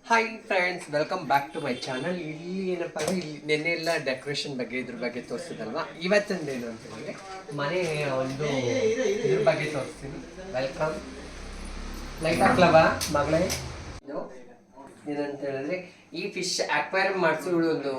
Hi friends, welcome back to my channel. ಇಲ್ಲಿ ಏನಪ್ಪ ಅಂದರೆ ಇಲ್ಲಿ ನೆನ್ನೆ ಎಲ್ಲ ಡೆಕೋರೇಷನ್ ಬಗ್ಗೆ ಇದ್ರ ಬಗ್ಗೆ ತೋರಿಸಿದಲ್ವಾ. ಇವತ್ತಿಂದೇನು ಅಂತ ಹೇಳಿದ್ರೆ ಮನೆ ಒಂದು ಇದ್ರ ಬಗ್ಗೆ ತೋರಿಸ್ತೀನಿ. ವೆಲ್ಕಮ್. ಲೈಟ್ ಹಾಕ್ಲವಾ ಮಗಳೇ? ಇದು ಏನಂತ ಹೇಳಿದ್ರೆ ಈ ಫಿಶ್ ಅಕ್ವೇರಿಯಂ ಮಾಡಿಸಿ ಒಂದು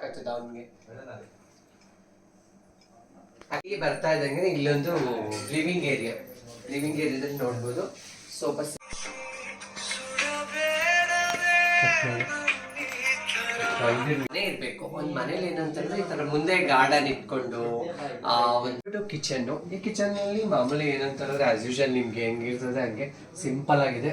ಆಗ್ತದೆ ಅವನಿಗೆ. ಅಲ್ಲಿ ಬರ್ತಾ ಇದ್ದಂಗೆ ಇಲ್ಲೊಂದು ಲಿವಿಂಗ್ ಏರಿಯಾದಲ್ಲಿ ನೋಡ್ಬೋದು. ಸೋಫಾ ಮನೆ ಇರ್ಬೇಕು. ಒಂದ್ ಮನೇಲಿ ಏನಂತಂದ್ರೆ ಈ ತರ ಮುಂದೆ ಗಾರ್ಡನ್ ಇಟ್ಕೊಂಡು ಒಂದು ಕಿಚನ್. ಈ ಕಿಚನ್ ನಲ್ಲಿ ಮಾಮೂಲಿ ಏನಂತಂದ್ರೆ ಆಸ್ ಯೂಶಲ್ ನಿಮ್ಗೆ ಹೆಂಗಿರ್ತದೆ ಹಂಗೆ ಸಿಂಪಲ್ ಆಗಿದೆ.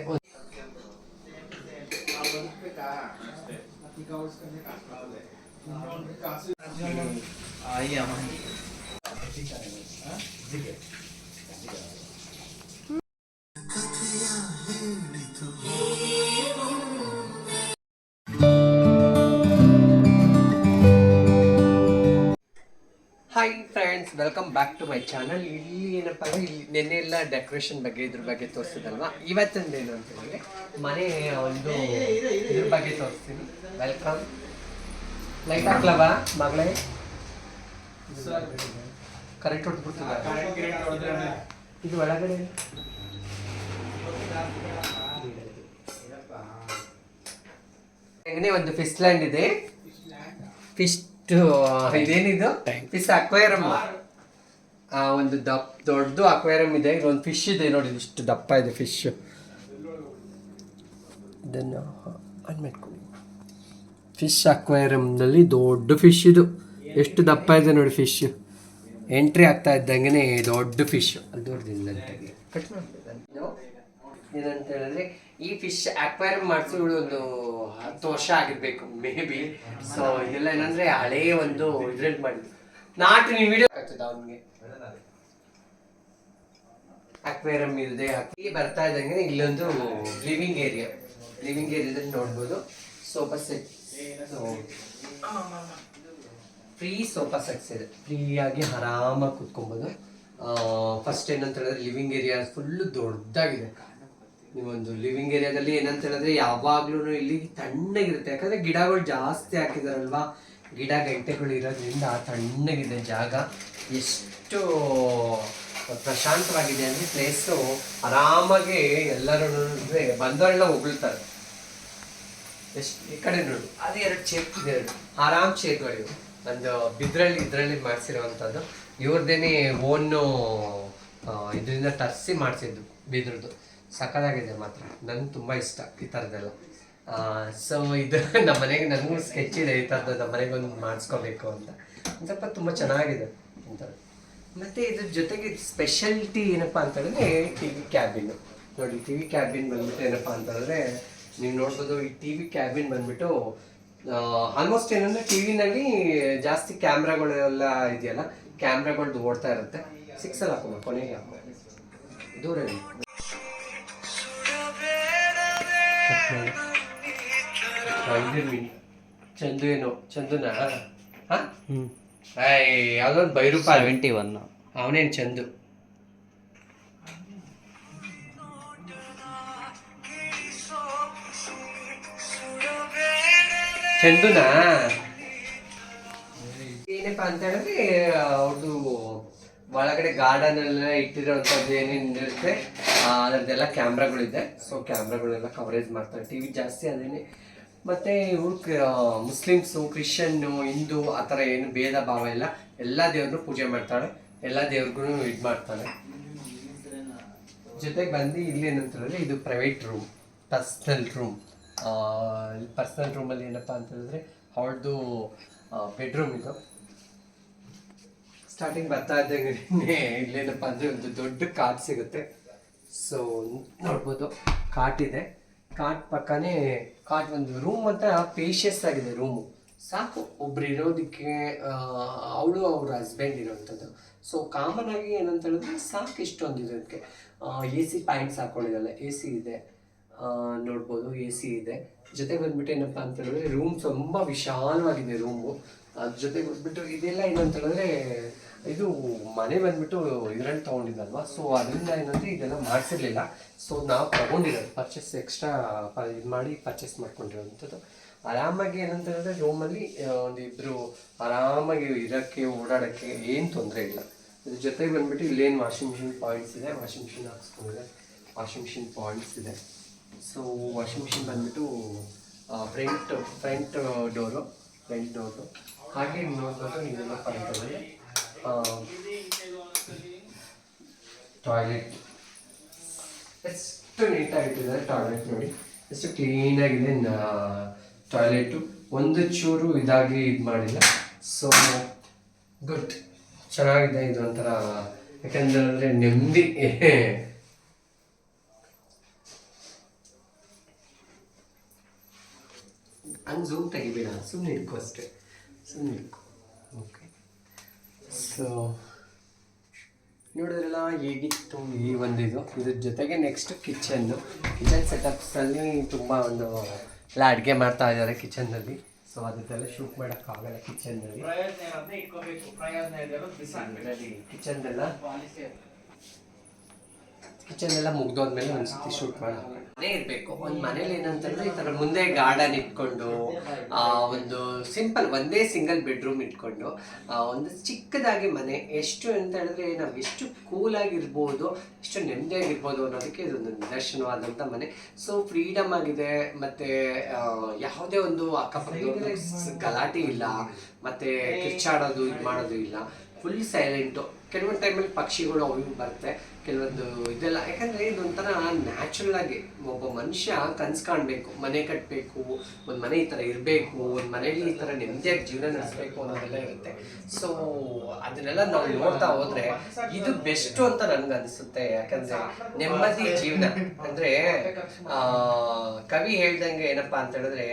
Hi friends, welcome back to my channel. ಇಲ್ಲಿ ಏನಪ್ಪ ಅಂದರೆ ಇಲ್ಲಿ ನೆನ್ನೆ ಎಲ್ಲ ಡೆಕೋರೇಷನ್ ಬಗ್ಗೆ ಇದ್ರ ಬಗ್ಗೆ ತೋರಿಸಿದಲ್ವಾ. ಇವತ್ತಿಂದೇನು ಅಂತ ಹೇಳಿದ್ರೆ ಮನೆ ಒಂದು ಇದ್ರ ಬಗ್ಗೆ ತೋರಿಸ್ತೀನಿ. ವೆಲ್ಕಮ್. ಲೈಟ್ ಹಾಕ್ಲವಾ ಮಗಳೇ? ಕರೆಕ್ಟ್ ಹೊಡ್ಬಿಡ್ತದೆ ಇದು ಒಳಗಡೆ. ಒಂದು ಫಿಶ್ ಲ್ಯಾಂಡ್ ಇದೆ. ಫಿಶ್ ಇದೇನಿದು ಫಿಶ್ ಅಕ್ವೇರಿಯಂ. ಒಂದು ದೊಡ್ಡ ಅಕ್ವೇರಿಯಂ ಇದೆ. ಇಲ್ಲೊಂದು ಫಿಶ್ ಇದೆ ನೋಡಿ, ಇಷ್ಟು ದಪ್ಪ ಇದೆ ಫಿಶ್. ಇದನ್ನು ಆನ್ ಮಾಡ್ಕೊಳ್ಳಿ. ಫಿಶ್ ಅಕ್ವೇರಿಯಂನಲ್ಲಿ ದೊಡ್ಡ ಫಿಶ್ ಇದು. ಎಷ್ಟು ದಪ್ಪ ಇದೆ ನೋಡಿ ಫಿಶ್. ಎಂಟ್ರಿ ಆಗ್ತಾ ಇದ್ದಂಗೆ ದೊಡ್ಡ ಫಿಶ್ ಅದು ದೂರದಿಂದ ಕಟ್ ಮಾಡ್ತಿದ್ದೆ. ಏನಂತ ಹೇಳಿದ್ರೆ ಈ ಫಿಶ್ ಅಕ್ವೇರಿಯಂ ಮಾಡಿಸಿ ಒಂದು 10 ವರ್ಷ ಆಗಿರ್ಬೇಕು ಮೇ ಬಿ. ಸೊ ಇದೆಲ್ಲ ಏನಂದ್ರೆ ಹಳೇ ಒಂದು ಇದ್ರಲ್ಲಿ ಮಾಡಿದ್ದು. ನಾಟಿ ನೀವು ವಿಡಿಯೋ ಆಗ್ತದೆ ಅವನಿಗೆ. ಅಕ್ವೇರಿಯಂ ಇದೆ. ಹಾಕಿ ಬರ್ತಾ ಇದ್ದಂಗೆ ಇಲ್ಲೊಂದು ಲಿವಿಂಗ್ ಏರಿಯಾದಲ್ಲಿ ನೋಡ್ಬೋದು. Sofa set, free sofa sets ಇದೆ. ಫ್ರೀಯಾಗಿ ಆರಾಮಾಗಿ ಕೂತ್ಕೊಬೋದು. ಫಸ್ಟ್ ಏನಂತ ಹೇಳಿದ್ರೆ ಲಿವಿಂಗ್ ಏರಿಯಾ ಫುಲ್ಲು ದೊಡ್ಡದಾಗಿದೆ. ನೀವೊಂದು ಲಿವಿಂಗ್ ಏರಿಯಾದಲ್ಲಿ ಏನಂತ ಹೇಳಿದ್ರೆ ಯಾವಾಗ್ಲೂ ಇಲ್ಲಿ ತಣ್ಣಗಿರುತ್ತೆ. ಯಾಕಂದ್ರೆ ಗಿಡಗಳು ಜಾಸ್ತಿ ಹಾಕಿದಾರಲ್ವಾ, ಗಿಡ ಗಂಟೆಗಳು ಇರೋದ್ರಿಂದ ತಣ್ಣಗಿದೆ ಜಾಗ. ಎಷ್ಟು ಪ್ರಶಾಂತವಾಗಿದೆ ಅಂದ್ರೆ ಪ್ಲೇಸು. ಆರಾಮಾಗಿ ಎಲ್ಲರೂ ಬಂದವರೆಲ್ಲ ಹೊಗಳ್ತಾರೆ. ಎಷ್ಟು ಈ ಕಡೆ ನೋಡು, ಅದು 2 ಚೇರ್ ಇದೆ. ಆರಾಮ್ ಚೇರ್ಗಳಿವೆ. ಒಂದು ಇದ್ರಲ್ಲಿ ಮಾಡಿಸಿರುವಂಥದ್ದು. ಇವ್ರದ್ದೇನೆ ಓನು ಇದರಿಂದ ತರಿಸಿ ಮಾಡಿಸಿದ್ದು ಬಿದ್ರದ್ದು. ಸಕ್ಕದಾಗಿದೆ ಮಾತ್ರ. ನನಗೆ ತುಂಬ ಇಷ್ಟ ಈ ಥರದ್ದೆಲ್ಲ. ಸೊ ಇದು ನಮ್ಮ ಮನೆಗೆ ನನಗೂ ಸ್ಕೆಚ್ ಇದೆ ಈ ಥರದ್ದು. ನಮ್ಮ ಮನೆಗೆ ಒಂದು ಮಾಡಿಸ್ಕೋಬೇಕು ಅಂತ. ಒಂದು ಸ್ವಲ್ಪ ತುಂಬ ಚೆನ್ನಾಗಿದೆ ಅಂತ. ಮತ್ತು ಇದ್ರ ಜೊತೆಗೆ ಸ್ಪೆಷಾಲಿಟಿ ಏನಪ್ಪ ಅಂತ ಹೇಳಿದ್ರೆ ಟಿ ವಿ ಕ್ಯಾಬಿನ್ ನೋಡಿ. ಟಿ ವಿ ಕ್ಯಾಬಿನ್ ಬಂದ್ಬಿಟ್ಟು ಏನಪ್ಪ ಅಂತ ಹೇಳಿದ್ರೆ ನೀವು ನೋಡ್ಬೋದು. ಈ ಟಿ ವಿ ಕ್ಯಾಬಿನ್ ಬಂದ್ಬಿಟ್ಟು ಆಲ್ಮೋಸ್ಟ್ ಏನಂದರೆ ಟಿ ವಿನಲ್ಲಿ ಜಾಸ್ತಿ ಕ್ಯಾಮ್ರಾಗಳೆಲ್ಲ ಇದೆಯಲ್ಲ, ಕ್ಯಾಮ್ರಾಗಳ್ದು ಓಡ್ತಾ ಇರುತ್ತೆ. 6 ಹಾಕೋಣ ಕೊನೆಗೆ ದೂರ ಚಂದು ಏನು ಚಂದುನ ಯಾವ್ದೊಂದು ಬೈರೂಪ 71 ಅವನೇನು ಚಂದು. ಚಂದುನಾ ಏನಪ್ಪಾ ಅಂತ ಹೇಳಿದ್ರೆ ಅವ್ರದ್ದು ಒಳಗಡೆ ಗಾರ್ಡನ್ ಎಲ್ಲ ಇಟ್ಟಿರೋಂಥದ್ದು ಏನೇನಿರುತ್ತೆ ಅದರದ್ದೆಲ್ಲ ಕ್ಯಾಮ್ರಾಗಳಿದೆ. ಸೊ ಕ್ಯಾಮ್ರಾಗಳೆಲ್ಲ ಕವರೇಜ್ ಮಾಡ್ತಾರೆ. ಟಿ ವಿ ಜಾಸ್ತಿ ಅದೇನೆ. ಮತ್ತು ಇವ್ರು ಮುಸ್ಲಿಮ್ಸು, ಕ್ರಿಶ್ಚಿಯನ್ನು, ಹಿಂದೂ ಆ ಥರ ಏನು ಭೇದ ಭಾವ ಇಲ್ಲ. ಎಲ್ಲ ದೇವ್ರನ್ನೂ ಪೂಜೆ ಮಾಡ್ತಾಳೆ. ಎಲ್ಲ ದೇವ್ರಿಗೂ ಇದು ಮಾಡ್ತಾಳೆ. ಜೊತೆಗೆ ಬಂದು ಇಲ್ಲಿ ಏನಂತ ಹೇಳಿದ್ರೆ ಇದು ಪ್ರೈವೇಟ್ ರೂಮ್, ಪರ್ಸ್ನಲ್ ರೂಮಲ್ಲಿ ಏನಪ್ಪ ಅಂತ ಹೇಳಿದ್ರೆ ಅವಳದು ಬೆಡ್ರೂಮ್ ಇದು. ಸ್ಟಾರ್ಟಿಂಗ್ ಬರ್ತಾ ಇದ್ದಂಗೆ ಇಲ್ಲೇನಪ್ಪ ಅಂದರೆ ಒಂದು ದೊಡ್ಡ ಕಾಟ್ ಸಿಗುತ್ತೆ. ಸೊ ನೋಡ್ಬೋದು ಕಾಟ್ ಇದೆ. ಕಾಟ್ ಪಕ್ಕನೇ ಒಂದು ರೂಮ್ ಅಂತ ಪೇಷಿಯಸ್ ಆಗಿದೆ ರೂಮು. ಸಾಕು ಒಬ್ರು ಇರೋದಕ್ಕೆ. ಅವಳು ಅವ್ರ ಹಸ್ಬೆಂಡ್ ಇರೋವಂಥದ್ದು. ಸೊ ಕಾಮನ್ ಆಗಿ ಏನಂತ ಹೇಳಿದ್ರೆ ಸಾಕು ಇಷ್ಟೊಂದು ಇದಕ್ಕೆ. AC pants ಹಾಕೊಂಡಿದ್ದಾಳೆ. AC ಇದೆ ನೋಡ್ಬೋದು. AC ಇದೆ. ಜೊತೆಗೆ ಬಂದ್ಬಿಟ್ಟು ಏನಪ್ಪ ಅಂತ ಹೇಳಿದ್ರೆ ರೂಮ್ ತುಂಬ ವಿಶಾಲವಾಗಿದೆ ರೂಮು. ಅದ್ರ ಜೊತೆಗೆ ಬಂದ್ಬಿಟ್ಟು ಇದೆಲ್ಲ ಏನಂತ ಹೇಳಿದ್ರೆ ಇದು ಮನೆ ಬಂದ್ಬಿಟ್ಟು ಇದರಲ್ಲಿ ತೊಗೊಂಡಿದ್ದಲ್ವಾ, ಸೊ ಅದರಿಂದ ಏನಂದರೆ ಇದೆಲ್ಲ ಮಾಡಿಸಿರ್ಲಿಲ್ಲ. ಸೊ ನಾವು ತೊಗೊಂಡಿರೋದು ಪರ್ಚೇಸ್ ಎಕ್ಸ್ಟ್ರಾ ಇದು ಮಾಡಿ ಪರ್ಚೇಸ್ ಮಾಡ್ಕೊಂಡಿರೋವಂಥದ್ದು. ಆರಾಮಾಗಿ ಏನಂತ ಹೇಳಿದ್ರೆ ರೂಮಲ್ಲಿ ಒಂದು ಇಬ್ಬರು ಆರಾಮಾಗಿ ಇರೋಕ್ಕೆ ಓಡಾಡೋಕ್ಕೆ ಏನು ತೊಂದರೆ ಇಲ್ಲ. ಇದ್ರ ಜೊತೆಗೆ ಬಂದ್ಬಿಟ್ಟು ಇಲ್ಲೇನು ವಾಷಿಂಗ್ ಮಿಷಿನ್ ಪಾಯಿಂಟ್ಸ್ ಇದೆ, ವಾಷಿಂಗ್ ಮಿಷಿನ್ ಹಾಕ್ಸ್ಕೊಂಡಿದೆ, ವಾಷಿಂಗ್ ಮಿಷಿನ್ ಪಾಯಿಂಟ್ಸ್ ಇದೆ. ಸೊ ವಾಷಿಂಗ್ ಮಿಷಿನ್ ಬಂದ್ಬಿಟ್ಟು ಫ್ರಂಟ್ ಡೋರು, ಹಾಗೆ ನೋಡ್ಬೋದು ನೀವೇನಪ್ಪ ಅಂತಂದರೆ ಟಾಯ್ಲೆಟ್ ಎಷ್ಟು ನೀಟಾಗಿಟ್ಟಿದ್ದಾರೆ. ಟಾಯ್ಲೆಟ್ ನೋಡಿ ಎಷ್ಟು ಕ್ಲೀನಾಗಿದೆ ಟಾಯ್ಲೆಟು, ಒಂದು ಚೂರು ಇದಾಗಿ ಇದು ಮಾಡಿಲ್ಲ. ಸೊ ಗುಡ್, ಚೆನ್ನಾಗಿದೆ. ಇದು ಒಂಥರ ಯಾಕಂದ್ರೆ ನೆಮ್ಮದಿ. ಹಂಗೆ ಝೂಮ್ ತೆಗಿಬೇಡ, ಸುಮ್ಮನೆ ಇಟ್ಕೋ ಅಷ್ಟೇ, ಸುಮ್ಮನೆ ಇಟ್ಕೋ. ಓಕೆ, ಸೊ ನೋಡಿದ್ರಲ್ಲ ಹೇಗಿತ್ತು ಈ ಒಂದು ಇದ್ರ ಜೊತೆಗೆ ನೆಕ್ಸ್ಟ್ ಕಿಚನ್ ಸೆಟಪ್ಸಲ್ಲಿ ತುಂಬ ಎಲ್ಲ ಅಡುಗೆ ಮಾಡ್ತಾ ಇದ್ದಾರೆ ಕಿಚನ್ನಲ್ಲಿ. ಸೊ ಅದಕ್ಕೆಲ್ಲ ಶೂಟ್ ಮಾಡೋಕ್ಕಾಗಲ್ಲ ಕಿಚನ್ನಲ್ಲಿ. ಕಿಚನ್ ಎಲ್ಲ ಮುಗ್ದೋದ್ಮೇಲೆ ಒಂದ್ಸತಿ ಶೂಟ್ ಮಾಡೋಣ. ಮನೆ ಇರಬೇಕು. ಒಂದು ಮನೇಲಿ ಏನಂತಂದ್ರೆ ಈ ಥರ ಮುಂದೆ ಗಾರ್ಡನ್ ಇಟ್ಕೊಂಡು ಒಂದು ಸಿಂಪಲ್ ಒಂದೇ ಸಿಂಗಲ್ ಬೆಡ್ರೂಮ್ ಇಟ್ಕೊಂಡು ಒಂದು ಚಿಕ್ಕದಾಗಿ ಮನೆ, ಎಷ್ಟು ಅಂತ ಹೇಳಿದ್ರೆ ನಾವು ಎಷ್ಟು ಕೂಲಾಗಿರ್ಬೋದು, ಎಷ್ಟು ನೆಮ್ಮದಿಯಾಗಿರ್ಬೋದು ಅನ್ನೋದಕ್ಕೆ ಇದೊಂದು ನಿದರ್ಶನವಾದಂಥ ಮನೆ. ಸೊ ಫ್ರೀಡಮ್ ಆಗಿದೆ, ಮತ್ತು ಯಾವುದೇ ಒಂದು ಅಕ್ಕಪಕ್ಕ ಗಲಾಟೆ ಇಲ್ಲ, ಮತ್ತು ಕಿರ್ಚಾಡೋದು ಇದು ಮಾಡೋದು ಇಲ್ಲ, ಫುಲ್ ಸೈಲೆಂಟು. ಕೆಲವೊಂದು ಟೈಮಲ್ಲಿ ಪಕ್ಷಿಗಳು ಅವು ಬರುತ್ತೆ, ಕೆಲವೊಂದು ಇದೆಲ್ಲ. ಯಾಕಂದರೆ ಇದೊಂಥರ ನ್ಯಾಚುರಲ್ ಆಗಿ ಒಬ್ಬ ಮನುಷ್ಯ ಕನ್ಸು ಕಾಣಬೇಕು, ಮನೆ ಕಟ್ಟಬೇಕು, ಒಂದು ಮನೆ ಈ ಥರ ಇರಬೇಕು, ಒಂದು ಮನೇಲಿ ಈ ಥರ ನೆಮ್ಮದಿಯಾಗಿ ಜೀವನ ನಡೆಸಬೇಕು ಅನ್ನೋದೆಲ್ಲ ಇರುತ್ತೆ. ಸೊ ಅದನ್ನೆಲ್ಲ ನಾವು ನೋಡ್ತಾ ಹೋದರೆ ಇದು ಬೆಸ್ಟು ಅಂತ ನನಗೆ ಅನಿಸುತ್ತೆ. ಯಾಕಂದರೆ ನೆಮ್ಮದಿ ಜೀವನ ಅಂದರೆ ಕವಿ ಹೇಳ್ದಂಗೆ ಏನಪ್ಪ ಅಂತ ಹೇಳಿದ್ರೆ,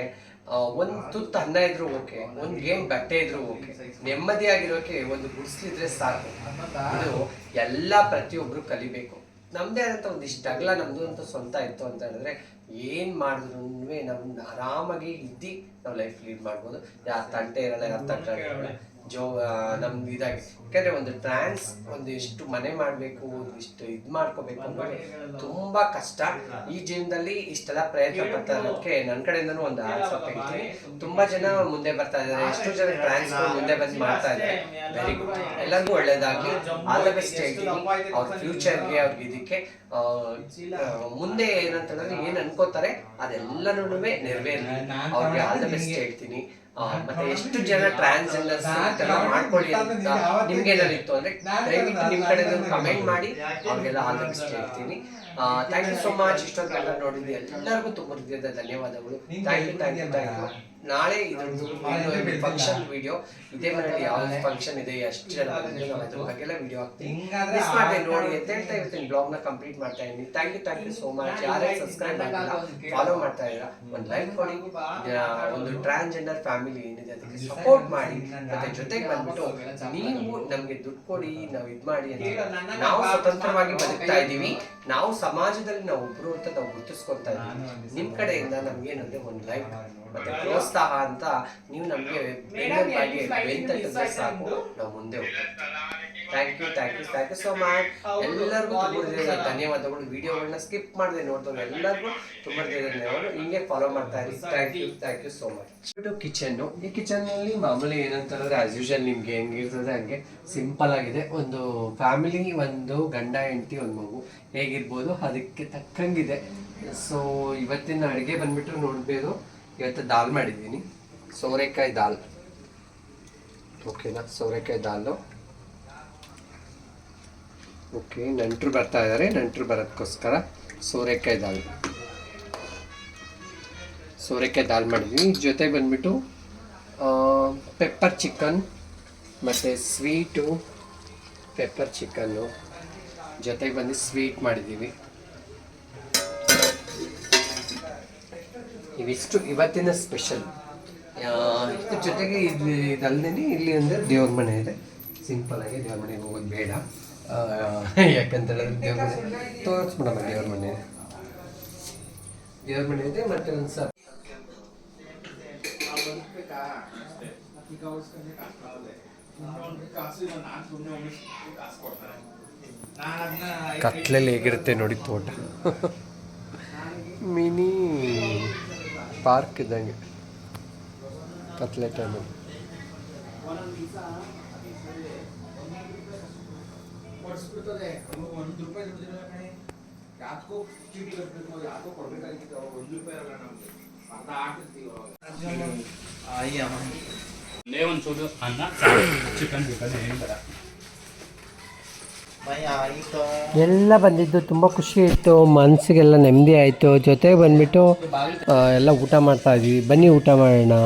ಒಂದು ತುತ್ತು ಅನ್ನ ಇದ್ರು ಓಕೆ, ಒಂದು ಗೇಮ್ ಬಟ್ಟೆ ಇದ್ರು ಓಕೆ, ನೆಮ್ಮದಿಯಾಗಿರೋಕೆ ಒಂದು ಗುಡಿಸ್ಲಿದ್ರೆ ಸಾಕು. ಇದು ಎಲ್ಲ ಪ್ರತಿಯೊಬ್ರು ಕಲಿಬೇಕು. ನಮ್ಮದೇ ಆದಂಥ ಒಂದಿಷ್ಟು ಅಗಲ ನಮ್ಮದು ಅಂತ ಸ್ವಂತ ಇತ್ತು ಅಂತ ಹೇಳಿದ್ರೆ ಏನು ಮಾಡಿದ್ರು ನಮ್ಮ ಆರಾಮಾಗಿ ಇದ್ದು ನಾವು ಲೈಫ್ ಲೀಡ್ ಮಾಡ್ಬೋದು. ಯಾರು ತಂಟೆ ಇರಲ್ಲ, ಯಾರು ತಟ್ಟೆ ಇರಲ್ಲ, ನಮ್ದು ಇದಾಗಿ. ಯಾಕಂದರೆ ಒಂದು ಎಷ್ಟು ಮನೆ ಮಾಡಬೇಕು, ಇಷ್ಟು ಇದು ಮಾಡ್ಕೋಬೇಕು ಅನ್ನೋದು ತುಂಬ ಕಷ್ಟ. ಈ ಜೀವನದಲ್ಲಿ ಇಷ್ಟೆಲ್ಲ ಪ್ರಯತ್ನ ಪಡ್ತಾ ಇರೋದಕ್ಕೆ ನನ್ನ ಕಡೆಯಿಂದನೂ ಒಂದು ಆನ್ಸರ್ ತೆಗಿತೀನಿ. ತುಂಬ ಜನ ಮುಂದೆ ಬರ್ತಾ ಇದ್ದಾರೆ, ಎಷ್ಟು ಜನ ಮುಂದೆ ಬಂದು ಮಾಡ್ತಾ ಇದ್ದಾರೆ. ವೆರಿ ಗುಡ್, ಎಲ್ಲರಿಗೂ ಒಳ್ಳೇದಾಗಲಿ, ಆಲ್ ದ ಬೆಸ್ಟ್ ಹೇಳ್ತೀನಿ. ಅವ್ರ ಫ್ಯೂಚರ್ಗೆ, ಅವ್ರಿಗೆ ಇದಕ್ಕೆ ಮುಂದೆ ಏನಂತಂದ್ರೆ ಏನು ಅನ್ಕೋತಾರೆ ಅದೆಲ್ಲನೂ ನೆರವೇರಲಿ, ಅವ್ರಿಗೆ ಆಲ್ ದ ಬೆಸ್ಟ್ ಹೇಳ್ತೀನಿ. ಮತ್ತೆ ಎಷ್ಟು ಜನ ಟ್ರಾನ್ಸ್ಜೆಂಡರ್ಸ್ ಮಾಡ್ಕೊಳ್ಳಿ ಅಂತ ನಿಮ್ಗೇನಾರಿತ್ತು ಅಂದ್ರೆ ದಯವಿಟ್ಟು ನಿಮ್ ಕಡೆ ಕಮೆಂಟ್ ಮಾಡಿ, ಅವ್ರಿಗೆಲ್ಲ ಆಲ್ ದ ಬೆಸ್ಟ್ ಹೇಳ್ತೀನಿ. Thank you so much. ಇಷ್ಟೊಂದು ನೋಡಿದ್ವಿ, ಎಲ್ಲರಿಗೂ ತುಂಬ ಹೃದಯದ ಧನ್ಯವಾದಗಳು. Thank you. ನಾಳೆ ಇದೊಂದು ಫಂಕ್ಷನ್ ವಿಡಿಯೋ, ಇದೇ ಮನೆಯಲ್ಲಿ ಯಾವ ಫಂಕ್ಷನ್ ಇದೆ, ಎಷ್ಟು ಜನ ಬಂದಿದ್ದು, ನಾವು ಅದ್ರ ಬಗ್ಗೆಲ್ಲ ವಿಡಿಯೋ ಹಾಕ್ತೀನಿ. ಮಿಸ್ ಮಾಡದೆ ನೋಡಿ ಅಂತ ಹೇಳ್ತಾ ಇವತ್ತಿನ ಬ್ಲಾಗ್ನ ಕಂಪ್ಲೀಟ್ ಮಾಡ್ತಾ ಇದ್ದೀನಿ. Thank you so much. ಯಾರೇ ಸಬ್ಸ್ಕ್ರೈಬ್ ಮಾಡಿಲ್ಲ, ಫಾಲೋ ಮಾಡ್ತಾ ಇದ್ದೀರಾ, ಒಂದು ಲೈಕ್ ಕೊಡಿ. ಒಂದು ಟ್ರಾನ್ಸ್ಜೆಂಡರ್ ಫ್ಯಾಮಿಲಿ ಏನಿದೆ ಅದಕ್ಕೆ ಸಪೋರ್ಟ್ ಮಾಡಿ. ಮತ್ತೆ ಜೊತೆಗೆ ಬಂದ್ಬಿಟ್ಟು ನೀವು ನಮ್ಗೆ ದುಡ್ಡು ಕೊಡಿ, ನಾವು ಇದು ಮಾಡಿ ಅಂತ. ನಾವು ಸ್ವತಂತ್ರವಾಗಿ ಬದುಕ್ತಾ ಇದ್ದೀವಿ, ನಾವು ಸಮಾಜದಲ್ಲಿ ನಾವು ಒಬ್ರು ಅಂತ ನಾವು ಗುರುತಿಸ್ಕೊತಾ ಇದ್ದೀವಿ. ನಿಮ್ ಕಡೆಯಿಂದ ನಮ್ಗೆ ಏನಂದ್ರೆ ಒಂದು ಲೈಕ್ ಮತ್ತೆ ಪ್ರೋತ್ಸಾಹ ಅಂತ ನೀವು ನಮ್ಗೆ ಬೆಂತಟ್ಟಿದ್ರೆ ಸಾಕು, ನಾವು ಮುಂದೆ ಹೋಗ್ತೀವಿ. Thank you so much. ಎಲ್ಲರಿಗೂ ತುಂಬ ಧನ್ಯವಾದಗಳು. ವಿಡಿಯೋಗಳನ್ನ ಸ್ಕಿಪ್ ಮಾಡದೆ ನೋಡ್ತಾರೆ ಎಲ್ಲರಿಗೂ ತುಂಬ ಧನ್ಯವಾದಗಳು. ಹಿಂಗೆ ಫಾಲೋ ಮಾಡ್ತಾ ಇರಿ. Thank you so much. Kitchen, ಈ ಕಿಚನ್ನಲ್ಲಿ ಮಾಮೂಲಿ ಏನಂತಂದ್ರೆ ಆಸ್ ಯೂಶುವಲ್ ನಿಮ್ಗೆ ಹೆಂಗಿರ್ತದೆ ಹಂಗೆ ಸಿಂಪಲ್ ಆಗಿದೆ. ಒಂದು ಫ್ಯಾಮಿಲಿ, ಒಂದು ಗಂಡ ಹೆಂಡತಿ, ಒಂದು ಮಗು ಹೇಗಿರ್ಬೋದು ಅದಕ್ಕೆ ತಕ್ಕಂಗಿದೆ. ಸೊ ಇವತ್ತಿನ ಅಡುಗೆ ಬಂದ್ಬಿಟ್ಟು ನೋಡ್ಬೋದು. ಇವತ್ತು ದಾಲ್ ಮಾಡಿದ್ದೀನಿ, ಸೋರೆಕಾಯಿ ದಾಲ್. ಓಕೆನಾ, ಸೋರೆಕಾಯಿ ದಾಲು. ಓಕೆ, ನೆಂಟರು ಬರ್ತಾ ಇದ್ದಾರೆ, ನೆಂಟರು ಬರೋದಕ್ಕೋಸ್ಕರ ಸೋರೆಕಾಯಿ ದಾಲ್ ಮಾಡಿದ್ದೀನಿ. ಜೊತೆ ಬಂದ್ಬಿಟ್ಟು ಪೆಪ್ಪರ್ ಚಿಕನ್ ಮತ್ತು ಸ್ವೀಟು, ಪೆಪ್ಪರ್ ಚಿಕನ್ನು ಜೊತೆಗೆ ಬಂದು ಸ್ವೀಟ್ ಮಾಡಿದ್ದೀವಿ. ಇವಿಷ್ಟು ಇವತ್ತಿನ ಸ್ಪೆಷಲ್. ಇದ್ರ ಜೊತೆಗೆ ಇದಲ್ಲದೆ ಇಲ್ಲಿ ಅಂದರೆ ದೇವ್ರ ಮನೆ ಇದೆ. ಸಿಂಪಲ್ಲಾಗಿ ದೇವ್ರ ಮನೆಗೆ ಹೋಗೋದು ಬೇಡ, ಯಾಕಂತೇಳಿದ್ರೆ ದೇವ್ರ ಮನೆ ತೋರಿಸ್ಬಿಡಮ್ಮ. ದೇವ್ರ ಮನೆ ಇದೆ. ಮತ್ತೆ ಒಂದು ಸರ್ ಕತ್ಲೆಲ್ಲಿ ಹೇಗಿರುತ್ತೆ ನೋಡಿ ತೋಟ. ಮಿನಿ ಪಾರ್ಕ್ ಇದ್ದಂಗೆ ಕತ್ಲೆ ಟೈಮಲ್ಲಿ. ಎಲ್ಲ ಬಂದಿದ್ದು ತುಂಬ ಖುಷಿ ಇತ್ತು, ಮನಸ್ಸಿಗೆಲ್ಲ ನೆಮ್ಮದಿ ಆಯಿತು. ಜೊತೆಗೆ ಬಂದುಬಿಟ್ಟು ಎಲ್ಲ ಊಟ ಮಾಡ್ತಾ ಇದ್ವಿ. ಬನ್ನಿ ಊಟ ಮಾಡೋಣ.